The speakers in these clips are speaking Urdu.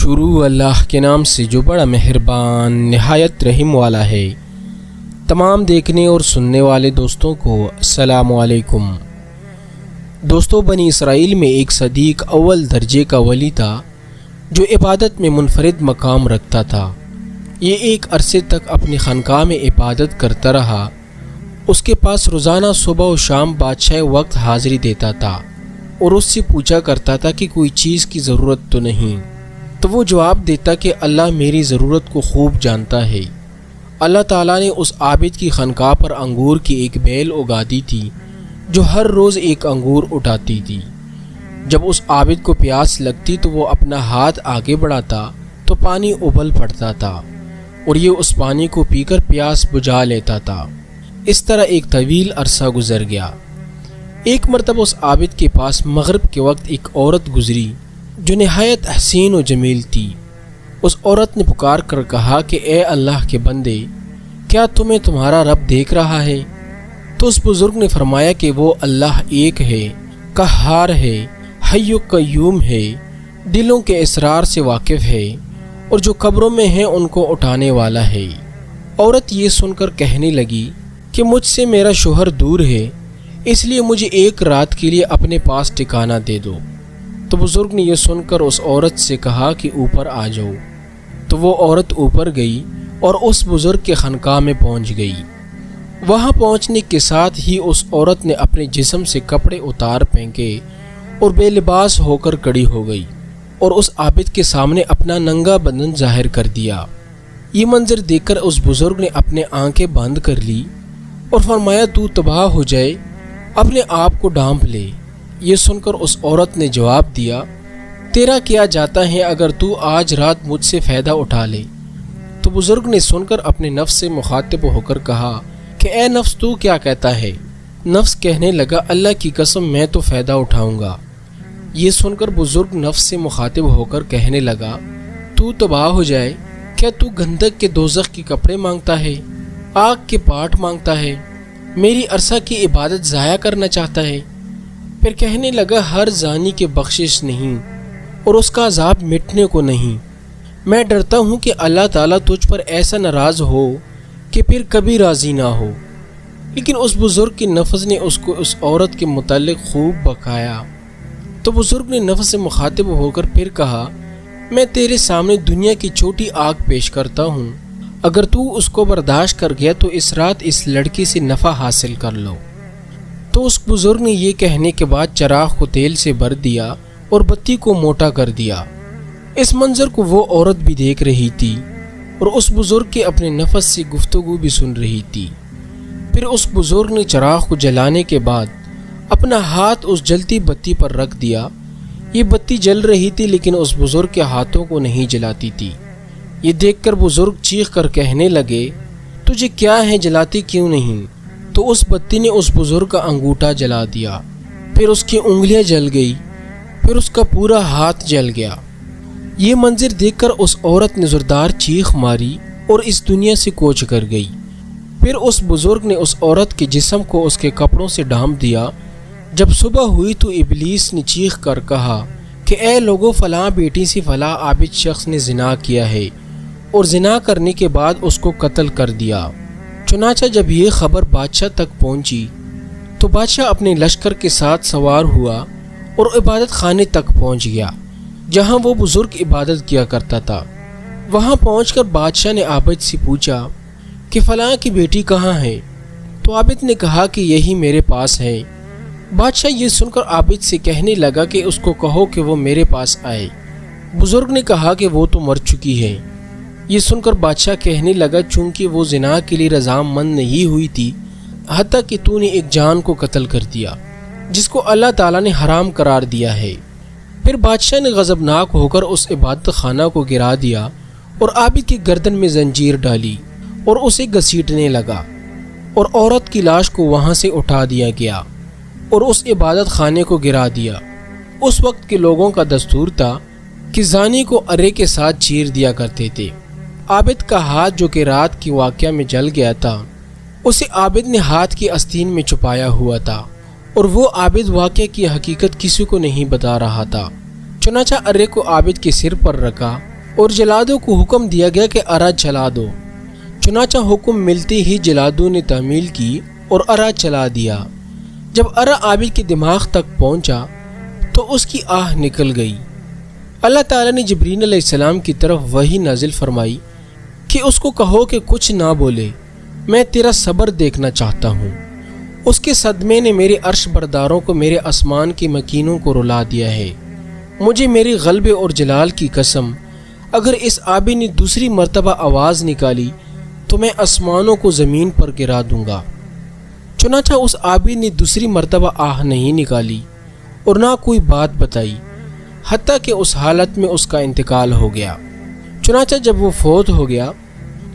شروع اللہ کے نام سے جو بڑا مہربان نہایت رحم والا ہے۔ تمام دیکھنے اور سننے والے دوستوں کو السلام علیکم۔ دوستو، بنی اسرائیل میں ایک صدیق اول درجے کا ولی تھا جو عبادت میں منفرد مقام رکھتا تھا۔ یہ ایک عرصے تک اپنی خانقاہ میں عبادت کرتا رہا۔ اس کے پاس روزانہ صبح و شام بادشاہ وقت حاضری دیتا تھا اور اس سے پوچھا کرتا تھا کہ کوئی چیز کی ضرورت تو نہیں، تو وہ جواب دیتا کہ اللہ میری ضرورت کو خوب جانتا ہے۔ اللہ تعالیٰ نے اس عابد کی خانقاہ پر انگور کی ایک بیل اگا دی تھی جو ہر روز ایک انگور اٹھاتی تھی۔ جب اس عابد کو پیاس لگتی تو وہ اپنا ہاتھ آگے بڑھاتا تو پانی ابل پڑتا تھا اور یہ اس پانی کو پی کر پیاس بجھا لیتا تھا۔ اس طرح ایک طویل عرصہ گزر گیا۔ ایک مرتبہ اس عابد کے پاس مغرب کے وقت ایک عورت گزری جو نہایت حسین و جمیل تھی۔ اس عورت نے پکار کر کہا کہ اے اللہ کے بندے، کیا تمہیں تمہارا رب دیکھ رہا ہے؟ تو اس بزرگ نے فرمایا کہ وہ اللہ ایک ہے، قہار ہے، حی و قیوم ہے، دلوں کے اسرار سے واقف ہے اور جو قبروں میں ہیں ان کو اٹھانے والا ہے۔ عورت یہ سن کر کہنے لگی کہ مجھ سے میرا شوہر دور ہے، اس لیے مجھے ایک رات کے لیے اپنے پاس ٹھکانہ دے دو۔ تو بزرگ نے یہ سن کر اس عورت سے کہا کہ اوپر آ جاؤ۔ تو وہ عورت اوپر گئی اور اس بزرگ کے خانقاہ میں پہنچ گئی۔ وہاں پہنچنے کے ساتھ ہی اس عورت نے اپنے جسم سے کپڑے اتار پھینکے اور بے لباس ہو کر کھڑی ہو گئی اور اس عابد کے سامنے اپنا ننگا بدن ظاہر کر دیا۔ یہ منظر دیکھ کر اس بزرگ نے اپنے آنکھیں بند کر لی اور فرمایا تو تباہ ہو جائے، اپنے آپ کو ڈھانپ لے۔ یہ سن کر اس عورت نے جواب دیا، تیرا کیا جاتا ہے اگر تو آج رات مجھ سے فائدہ اٹھا لے؟ تو بزرگ نے سن کر اپنے نفس سے مخاطب ہو کر کہا کہ اے نفس تو کیا کہتا ہے؟ نفس کہنے لگا اللہ کی قسم میں تو فائدہ اٹھاؤں گا۔ یہ سن کر بزرگ نفس سے مخاطب ہو کر کہنے لگا تو تباہ ہو جائے، کیا تو گندک کے دوزخ کے کپڑے مانگتا ہے، آگ کے پاٹ مانگتا ہے، میری عرصہ کی عبادت ضائع کرنا چاہتا ہے؟ پھر کہنے لگا ہر زانی کے بخشش نہیں اور اس کا عذاب مٹنے کو نہیں۔ میں ڈرتا ہوں کہ اللہ تعالیٰ تجھ پر ایسا ناراض ہو کہ پھر کبھی راضی نہ ہو۔ لیکن اس بزرگ کی نفس نے اس کو اس عورت کے متعلق خوب بکایا۔ تو بزرگ نے نفس سے مخاطب ہو کر پھر کہا میں تیرے سامنے دنیا کی چھوٹی آگ پیش کرتا ہوں، اگر تو اس کو برداشت کر گیا تو اس رات اس لڑکی سے نفع حاصل کر لو۔ تو اس بزرگ نے یہ کہنے کے بعد چراغ کو تیل سے بھر دیا اور بتی کو موٹا کر دیا۔ اس منظر کو وہ عورت بھی دیکھ رہی تھی اور اس بزرگ کے اپنے نفس سے گفتگو بھی سن رہی تھی۔ پھر اس بزرگ نے چراغ کو جلانے کے بعد اپنا ہاتھ اس جلتی بتی پر رکھ دیا۔ یہ بتی جل رہی تھی لیکن اس بزرگ کے ہاتھوں کو نہیں جلاتی تھی۔ یہ دیکھ کر بزرگ چیخ کر کہنے لگے تجھے کیا ہے، جلاتی کیوں نہیں؟ تو اس بتی نے اس بزرگ کا انگوٹھا جلا دیا، پھر اس کی انگلیاں جل گئی، پھر اس کا پورا ہاتھ جل گیا۔ یہ منظر دیکھ کر اس عورت نے زوردار چیخ ماری اور اس دنیا سے کوچ کر گئی۔ پھر اس بزرگ نے اس عورت کے جسم کو اس کے کپڑوں سے ڈھانپ دیا۔ جب صبح ہوئی تو ابلیس نے چیخ کر کہا کہ اے لوگوں، فلاں بیٹی سے فلاں عابد شخص نے زنا کیا ہے اور زنا کرنے کے بعد اس کو قتل کر دیا۔ چنانچہ جب یہ خبر بادشاہ تک پہنچی تو بادشاہ اپنے لشکر کے ساتھ سوار ہوا اور عبادت خانے تک پہنچ گیا جہاں وہ بزرگ عبادت کیا کرتا تھا۔ وہاں پہنچ کر بادشاہ نے عابد سے پوچھا کہ فلاں کی بیٹی کہاں ہے؟ تو عابد نے کہا کہ یہی میرے پاس ہے۔ بادشاہ یہ سن کر عابد سے کہنے لگا کہ اس کو کہو کہ وہ میرے پاس آئے۔ بزرگ نے کہا کہ وہ تو مر چکی ہے۔ یہ سن کر بادشاہ کہنے لگا چونکہ وہ زنا کے لیے رضامند نہیں ہوئی تھی، حتیٰ کہ تو نے ایک جان کو قتل کر دیا جس کو اللہ تعالیٰ نے حرام قرار دیا ہے۔ پھر بادشاہ نے غضبناک ہو کر اس عبادت خانہ کو گرا دیا اور عابد کی گردن میں زنجیر ڈالی اور اسے گھسیٹنے لگا اور عورت کی لاش کو وہاں سے اٹھا دیا گیا اور اس عبادت خانے کو گرا دیا۔ اس وقت کے لوگوں کا دستور تھا کہ زانی کو ارے کے ساتھ چیر دیا کرتے تھے۔ عابد کا ہاتھ جو کہ رات کی واقعہ میں جل گیا تھا، اسے عابد نے ہاتھ کی آستین میں چھپایا ہوا تھا اور وہ عابد واقعہ کی حقیقت کسی کو نہیں بتا رہا تھا۔ چنانچہ ارے کو عابد کے سر پر رکھا اور جلادوں کو حکم دیا گیا کہ ارا جلا دو۔ چنانچہ حکم ملتے ہی جلادوں نے تعمیل کی اور ارا چلا دیا۔ جب ارا عابد کے دماغ تک پہنچا تو اس کی آہ نکل گئی۔ اللہ تعالیٰ نے جبرائیل علیہ السلام کی طرف وحی نازل فرمائی کہ اس کو کہو کہ کچھ نہ بولے، میں تیرا صبر دیکھنا چاہتا ہوں۔ اس کے صدمے نے میرے عرش برداروں کو، میرے آسمان کے مکینوں کو رلا دیا ہے۔ مجھے میرے غلبے اور جلال کی قسم، اگر اس عابد نے دوسری مرتبہ آواز نکالی تو میں آسمانوں کو زمین پر گرا دوں گا۔ چنانچہ اس عابد نے دوسری مرتبہ آہ نہیں نکالی اور نہ کوئی بات بتائی، حتیٰ کہ اس حالت میں اس کا انتقال ہو گیا۔ چنانچہ جب وہ فوت ہو گیا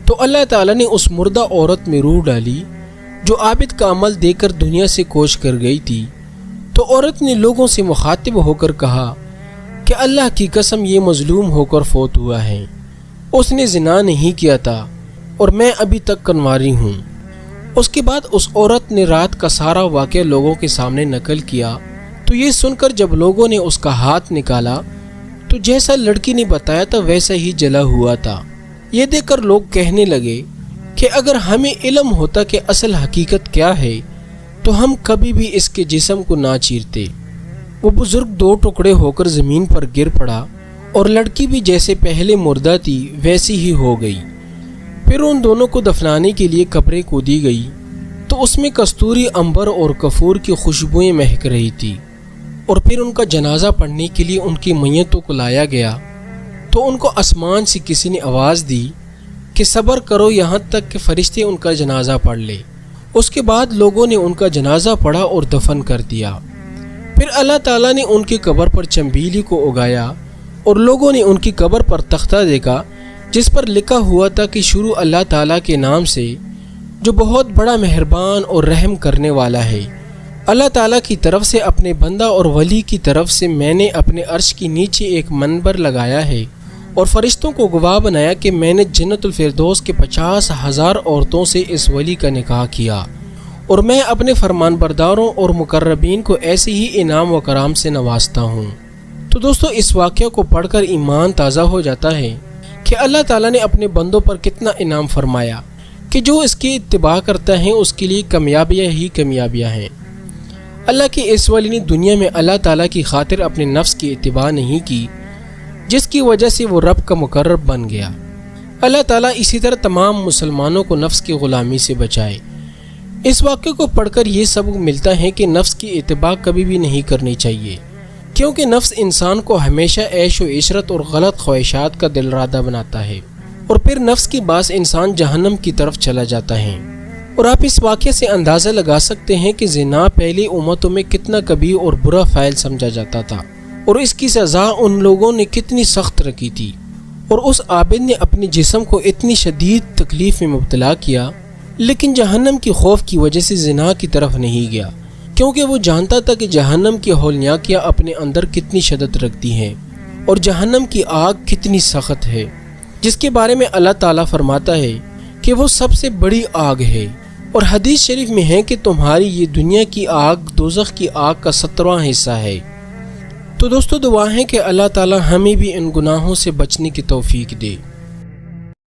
تو اللہ تعالیٰ نے اس مردہ عورت میں روح ڈالی جو عابد کا عمل دے کر دنیا سے کوچ کر گئی تھی۔ تو عورت نے لوگوں سے مخاطب ہو کر کہا کہ اللہ کی قسم یہ مظلوم ہو کر فوت ہوا ہے، اس نے زنا نہیں کیا تھا اور میں ابھی تک کنواری ہوں۔ اس کے بعد اس عورت نے رات کا سارا واقعہ لوگوں کے سامنے نقل کیا، تو یہ سن کر جب لوگوں نے اس کا ہاتھ نکالا تو جیسا لڑکی نے بتایا تھا ویسا ہی جلا ہوا تھا۔ یہ دیکھ کر لوگ کہنے لگے کہ اگر ہمیں علم ہوتا کہ اصل حقیقت کیا ہے تو ہم کبھی بھی اس کے جسم کو نہ چیرتے۔ وہ بزرگ دو ٹکڑے ہو کر زمین پر گر پڑا اور لڑکی بھی جیسے پہلے مردہ تھی ویسی ہی ہو گئی۔ پھر ان دونوں کو دفنانے کے لیے قبریں کھودی گئی تو اس میں کستوری، عنبر اور کافور کی خوشبوئیں مہک رہی تھی۔ اور پھر ان کا جنازہ پڑھنے کے لیے ان کی میتوں کو لایا گیا تو ان کو آسمان سے کسی نے آواز دی کہ صبر کرو یہاں تک کہ فرشتے ان کا جنازہ پڑھ لے۔ اس کے بعد لوگوں نے ان کا جنازہ پڑھا اور دفن کر دیا۔ پھر اللہ تعالیٰ نے ان کی قبر پر چنبیلی کو اگایا اور لوگوں نے ان کی قبر پر تختہ دیکھا جس پر لکھا ہوا تھا کہ شروع اللہ تعالیٰ کے نام سے جو بہت بڑا مہربان اور رحم کرنے والا ہے۔ اللہ تعالیٰ کی طرف سے اپنے بندہ اور ولی کی طرف سے میں نے اپنے عرش کے نیچے ایک منبر لگایا ہے اور فرشتوں کو گواہ بنایا کہ میں نے جنت الفردوس کے 50,000 عورتوں سے اس ولی کا نکاح کیا، اور میں اپنے فرمان برداروں اور مقربین کو ایسے ہی انعام و کرام سے نوازتا ہوں۔ تو دوستو، اس واقعہ کو پڑھ کر ایمان تازہ ہو جاتا ہے کہ اللہ تعالیٰ نے اپنے بندوں پر کتنا انعام فرمایا کہ جو اس کی اتباع کرتا ہے اس کے لیے کامیابیاں ہی کامیابیاں ہیں۔ اللہ کے اس ولی نے دنیا میں اللہ تعالیٰ کی خاطر اپنے نفس کی اتباع نہیں کی، جس کی وجہ سے وہ رب کا مقرب بن گیا۔ اللہ تعالیٰ اسی طرح تمام مسلمانوں کو نفس کی غلامی سے بچائے۔ اس واقعے کو پڑھ کر یہ سبق ملتا ہے کہ نفس کی اتباع کبھی بھی نہیں کرنی چاہیے، کیونکہ نفس انسان کو ہمیشہ عیش و عشرت اور غلط خواہشات کا دل رادہ بناتا ہے، اور پھر نفس کی باعث انسان جہنم کی طرف چلا جاتا ہے۔ اور آپ اس واقعے سے اندازہ لگا سکتے ہیں کہ زنا پہلی امتوں میں کتنا کبیر اور برا فعل سمجھا جاتا تھا، اور اس کی سزا ان لوگوں نے کتنی سخت رکھی تھی، اور اس عابد نے اپنے جسم کو اتنی شدید تکلیف میں مبتلا کیا، لیکن جہنم کی خوف کی وجہ سے زنا کی طرف نہیں گیا، کیونکہ وہ جانتا تھا کہ جہنم کی ہولناکیاں اپنے اندر کتنی شدت رکھتی ہیں اور جہنم کی آگ کتنی سخت ہے، جس کے بارے میں اللہ تعالیٰ فرماتا ہے کہ وہ سب سے بڑی آگ ہے۔ اور حدیث شریف میں ہے کہ تمہاری یہ دنیا کی آگ دوزخ کی آگ کا 17واں حصہ ہے۔ تو دوستو، دعا ہے کہ اللہ تعالیٰ ہمیں بھی ان گناہوں سے بچنے کی توفیق دے۔